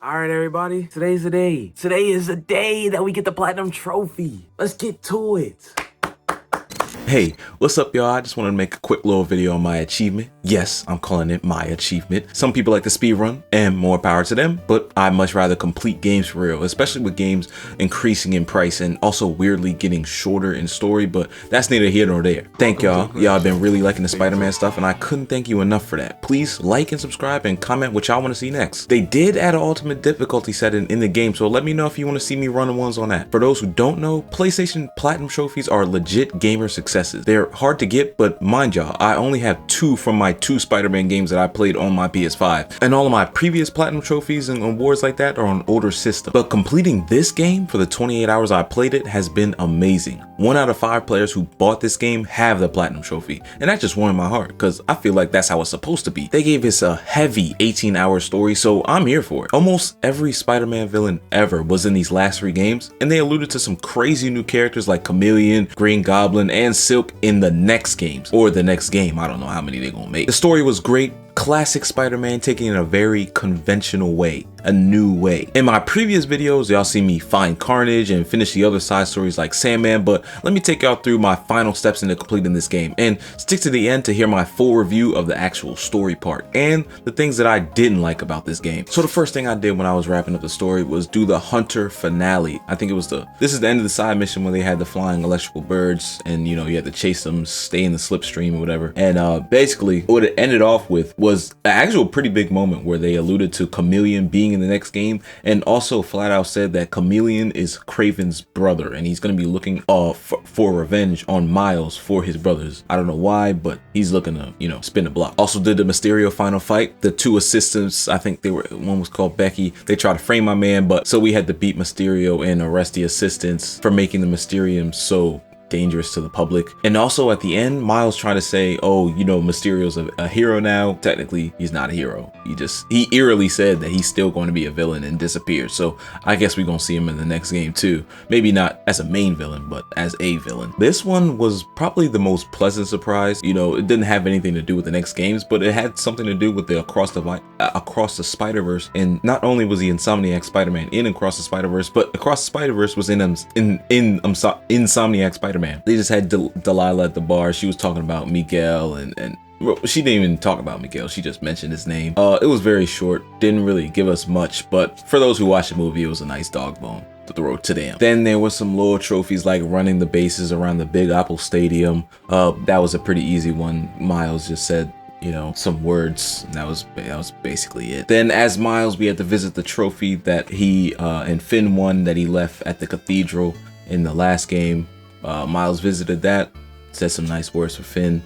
All right, everybody, today's the day. Today is the day that we get the platinum trophy. Let's get to it. Hey, what's up, y'all? I just wanted to make a quick little video on my achievement. Yes, I'm calling it my achievement. Some people like to speedrun, and more power to them, but I much rather complete games for real, especially with games increasing in price and also weirdly getting shorter in story, but that's neither here nor there. Thank y'all. Y'all have been really liking the Spider-Man stuff, and I couldn't thank you enough for that. Please like and subscribe and comment what y'all want to see next. They did add an ultimate difficulty setting in the game, so let me know if you want to see me run the ones on that. For those who don't know, PlayStation Platinum trophies are legit gamer successes. They're hard to get, but mind y'all, I only have 2 from my 2 Spider-Man games that I played on my PS5. And all of my previous Platinum trophies and awards like that are on older systems. But completing this game for the 28 hours I played it has been amazing. 1 out of 5 players who bought this game have the Platinum trophy. And that just warmed my heart, because I feel like that's how it's supposed to be. They gave us a heavy 18-hour story, so I'm here for it. Almost every Spider-Man villain ever was in these last 3 games, and they alluded to some crazy new characters like Chameleon, Green Goblin, and Silk in the next games, or the next game. I don't know how many they're gonna make. The story was great. Classic Spider-Man taking it in a very conventional way, a new way. In my previous videos, y'all see me find Carnage and finish the other side stories like Sandman, but let me take y'all through my final steps into completing this game, and stick to the end to hear my full review of the actual story part and the things that I didn't like about this game. So the first thing I did when I was wrapping up the story was do the Hunter finale. I think it was this is the end of the side mission where they had the flying electrical birds, and you know, you had to chase them, stay in the slipstream or whatever. And basically what it ended off with was an actual pretty big moment where they alluded to Chameleon being in the next game, and also flat out said that Chameleon is Craven's brother, and he's going to be looking for revenge on Miles for his brothers. I don't know why, but he's looking to, you know, spin the block. Also did the Mysterio final fight. The 2 assistants, I think one was called Becky. They tried to frame my man, but so we had to beat Mysterio and arrest the assistants for making the Mysterium so dangerous to the public. And also at the end, Miles trying to say, oh, you know, Mysterio's a hero now. Technically, he's not a hero. He eerily said that he's still going to be a villain and disappeared. So I guess we're gonna see him in the next game too. Maybe not as a main villain, but as a villain. This one was probably the most pleasant surprise. You know, it didn't have anything to do with the next games, but it had something to do with the Across the Spider-Verse. And not only was the Insomniac Spider-Man in Across the Spider-Verse, but Across the Spider-Verse was in Insomniac Spider-Man. They just had Delilah at the bar. She was talking about Miguel, and well, she didn't even talk about Miguel. She just mentioned his name. It was very short, didn't really give us much, but for those who watched the movie, it was a nice dog bone to throw to them. Then there was some little trophies like running the bases around the Big Apple Stadium. That was a pretty easy one. Miles just said, you know, some words, and that was basically it. Then as Miles, we had to visit the trophy that he and Finn won, that he left at the cathedral in the last game. Miles visited that, said some nice words for Finn,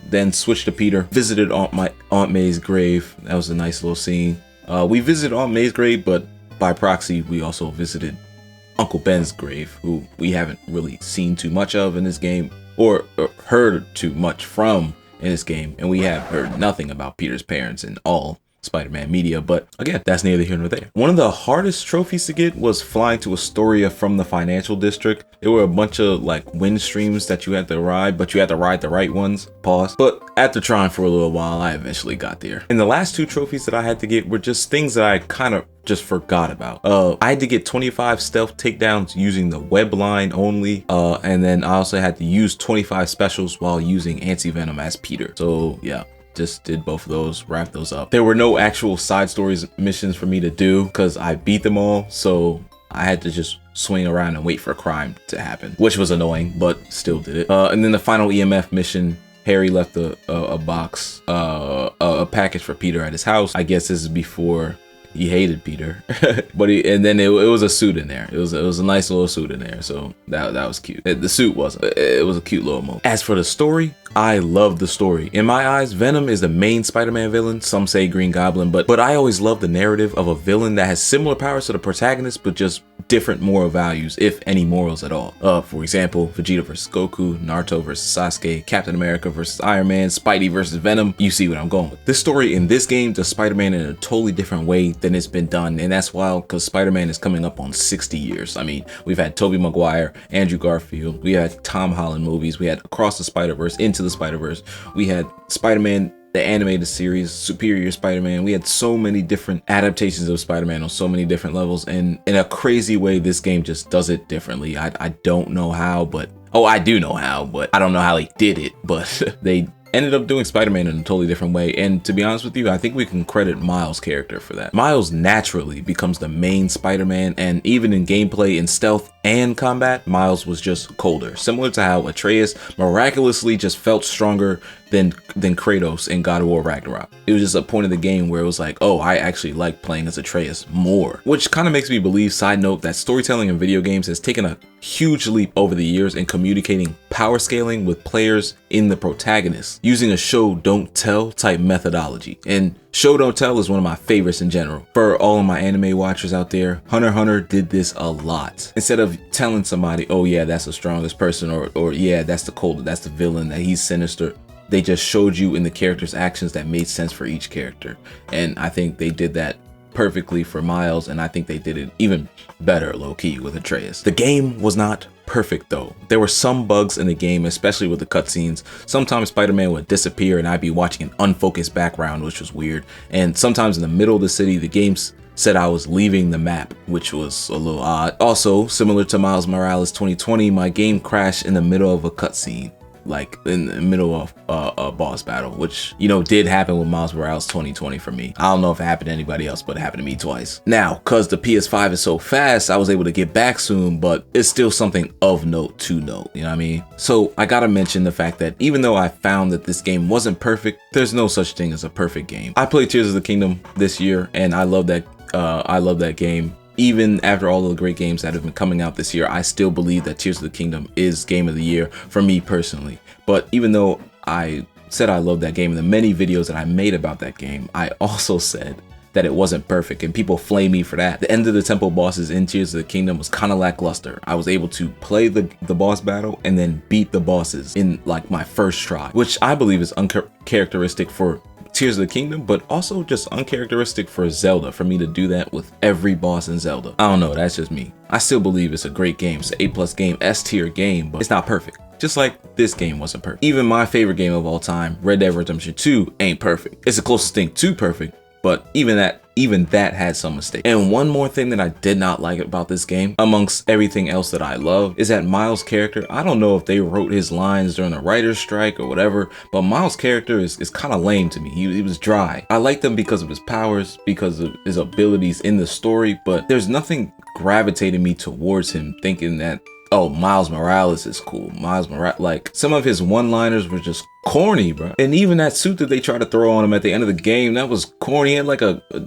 then switched to Peter, visited Aunt May's grave. That was a nice little scene. We visited Aunt May's grave, but by proxy we also visited Uncle Ben's grave, who we haven't really seen too much of in this game, or heard too much from in this game, and we have heard nothing about Peter's parents in all Spider-Man media, but again, that's neither here nor there. One of the hardest trophies to get was flying to Astoria from the financial district. There were a bunch of like wind streams that you had to ride, but you had to ride the right ones. Pause. But after trying for a little while, I eventually got there. And the last 2 trophies that I had to get were just things that I kind of just forgot about. I had to get 25 stealth takedowns using the web line only, and then I also had to use 25 specials while using Anti-Venom as Peter. So yeah, just did both of those, wrapped those up. There were no actual side stories missions for me to do because I beat them all, so I had to just swing around and wait for a crime to happen, which was annoying, but still did it. And then the final EMF mission, Harry left a box, a package for Peter at his house. I guess this is before he hated Peter, but then it was a suit in there. It was a nice little suit in there, so that was cute. The suit wasn't. It was a cute little moment. As for the story, I love the story. In my eyes, Venom is the main Spider-Man villain. Some say Green Goblin, but I always love the narrative of a villain that has similar powers to the protagonist, but just different moral values, if any morals at all. For example, Vegeta versus Goku, Naruto versus Sasuke, Captain America versus Iron Man, Spidey versus Venom. You see what I'm going with. This story in this game does Spider-Man in a totally different way than it's been done, and that's wild because Spider-Man is coming up on 60 years. I mean, we've had Tobey Maguire, Andrew Garfield, we had Tom Holland movies, we had Across the Spider-Verse, Into the Spider-Verse, we had Spider-Man the animated series, Superior Spider-Man. We had so many different adaptations of Spider-Man on so many different levels, and in a crazy way, this game just does it differently. I don't know how, but I do know how, but I don't know how they did it, but they ended up doing Spider-Man in a totally different way. And to be honest with you, I think we can credit Miles' character for that. Miles naturally becomes the main Spider-Man, and even in gameplay, in stealth and combat, Miles was just colder, similar to how Atreus miraculously just felt stronger than Kratos in God of War Ragnarok. It was just a point of the game where it was like, oh, I actually like playing as Atreus more, which kind of makes me believe, side note, that storytelling in video games has taken a huge leap over the years in communicating power scaling with players in the protagonist, using a show don't tell type methodology. And show don't tell is one of my favorites in general. For all of my anime watchers out there, Hunter x Hunter did this a lot. Instead of telling somebody, oh yeah, that's the strongest person, or yeah, that's the coldest, that's the villain, that he's sinister, they just showed you in the character's actions that made sense for each character. And I think they did that perfectly for Miles, and I think they did it even better low-key with Atreus. The game was not perfect though. There were some bugs in the game, especially with the cutscenes. Sometimes Spider-Man would disappear and I'd be watching an unfocused background, which was weird. And sometimes in the middle of the city, the game said I was leaving the map, which was a little odd. Also, similar to Miles Morales 2020, my game crashed in the middle of a cutscene, like in the middle of a boss battle, which, you know, did happen with Miles Morales 2020 for me. I don't know if it happened to anybody else, but it happened to me twice. Now, cause the PS5 is so fast, I was able to get back soon, but it's still something of note to note, you know what I mean? So I gotta mention the fact that even though I found that this game wasn't perfect, there's no such thing as a perfect game. I played Tears of the Kingdom this year, and I love that game. Even after all of the great games that have been coming out this year, I still believe that Tears of the Kingdom is game of the year for me personally. But even though I said I love that game in the many videos that I made about that game, I also said that it wasn't perfect, and people flame me for that. The end of the temple bosses in Tears of the Kingdom was kind of lackluster. I was able to play the boss battle and then beat the bosses in like my first try, which I believe is uncharacteristic for Tears of the Kingdom, but also just uncharacteristic for Zelda, for me to do that with every boss in Zelda. I don't know, that's just me. I still believe it's a great game. It's an A+ game, S-tier game, but it's not perfect. Just like this game wasn't perfect. Even my favorite game of all time, Red Dead Redemption 2, ain't perfect. It's the closest thing to perfect, but even that had some mistakes. And one more thing that I did not like about this game, amongst everything else that I love, is that Miles' character, I don't know if they wrote his lines during the writer's strike or whatever, but Miles' character is kind of lame to me. He was dry. I liked him because of his powers, because of his abilities in the story, but there's nothing gravitating me towards him thinking that, oh, Miles Morales is cool. Miles Morales, like, some of his one-liners were just corny, bro. And even that suit that they tried to throw on him at the end of the game, that was corny. He had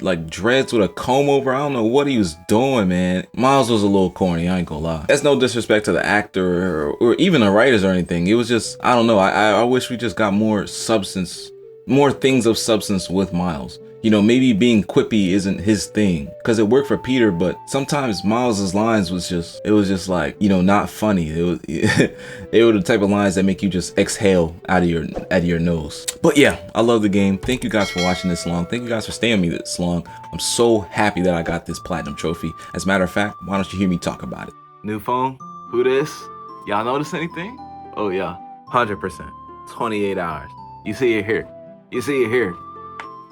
like dreads with a comb over. I don't know what he was doing, man. Miles was a little corny, I ain't gonna lie. That's no disrespect to the actor or even the writers or anything. It was just, I don't know. I wish we just got more substance, more things of substance with Miles. You know, maybe being quippy isn't his thing, because it worked for Peter, but sometimes Miles's lines was just, it was just like, you know, not funny. It was, they were the type of lines that make you just exhale out of your nose. But yeah, I love the game. Thank you guys for watching this long. Thank you guys for staying with me this long. I'm so happy that I got this platinum trophy. As a matter of fact, why don't you hear me talk about it? New phone? Who this? Y'all notice anything? Oh yeah, 100%, 28 hours. You see it here. You see it here.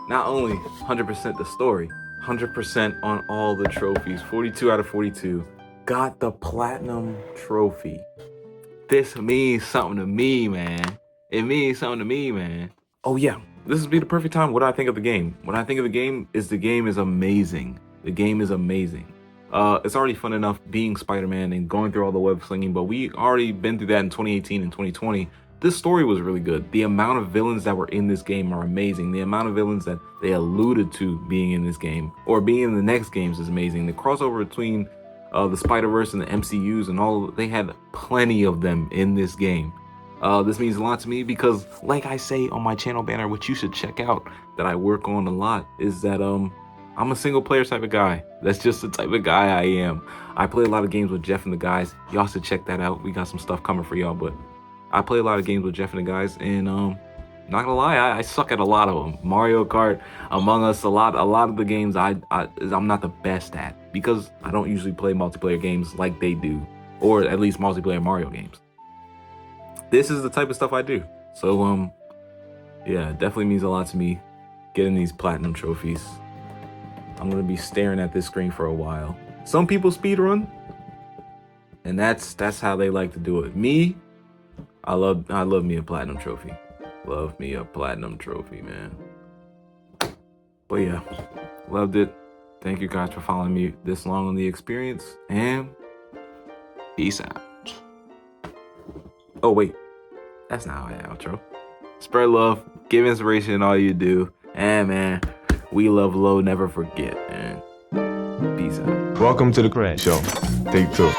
Not only 100% the story, 100% on all the trophies, 42 out of 42. Got the platinum trophy. This means something to me, man. It means something to me, man. Oh yeah, this would be the perfect time. What do I think of the game? What I think of the game is amazing. The game is amazing. It's already fun enough being Spider-Man and going through all the web slinging, but we already been through that in 2018 and 2020. This story was really good. The amount of villains that were in this game are amazing. The amount of villains that they alluded to being in this game or being in the next games is amazing. The crossover between the Spider-Verse and the MCUs and all, they had plenty of them in this game. This means a lot to me because, like I say on my channel banner, which you should check out, that I work on a lot, is that I'm a single player type of guy. That's just the type of guy I am. I play a lot of games with Jeff and the guys. Y'all should check that out. We got some stuff coming for y'all, but I play a lot of games with Jeff and the guys, and not gonna lie, I suck at a lot of them. Mario Kart, Among Us, a lot of the games I'm not the best at because I don't usually play multiplayer games like they do, or at least multiplayer Mario games. This is the type of stuff I do. So Yeah, it definitely means a lot to me getting these platinum trophies. I'm gonna be staring at this screen for a while. Some people speedrun, and that's how they like to do it. Me, I love me a platinum trophy. Love me a platinum trophy, man. But yeah, loved it. Thank you guys for following me this long on the experience, and peace out. Oh wait, that's not how I outro. Spread love, give inspiration in all you do, and man, we love low, never forget, man. Peace out. Welcome to the Crash Show. Take 2.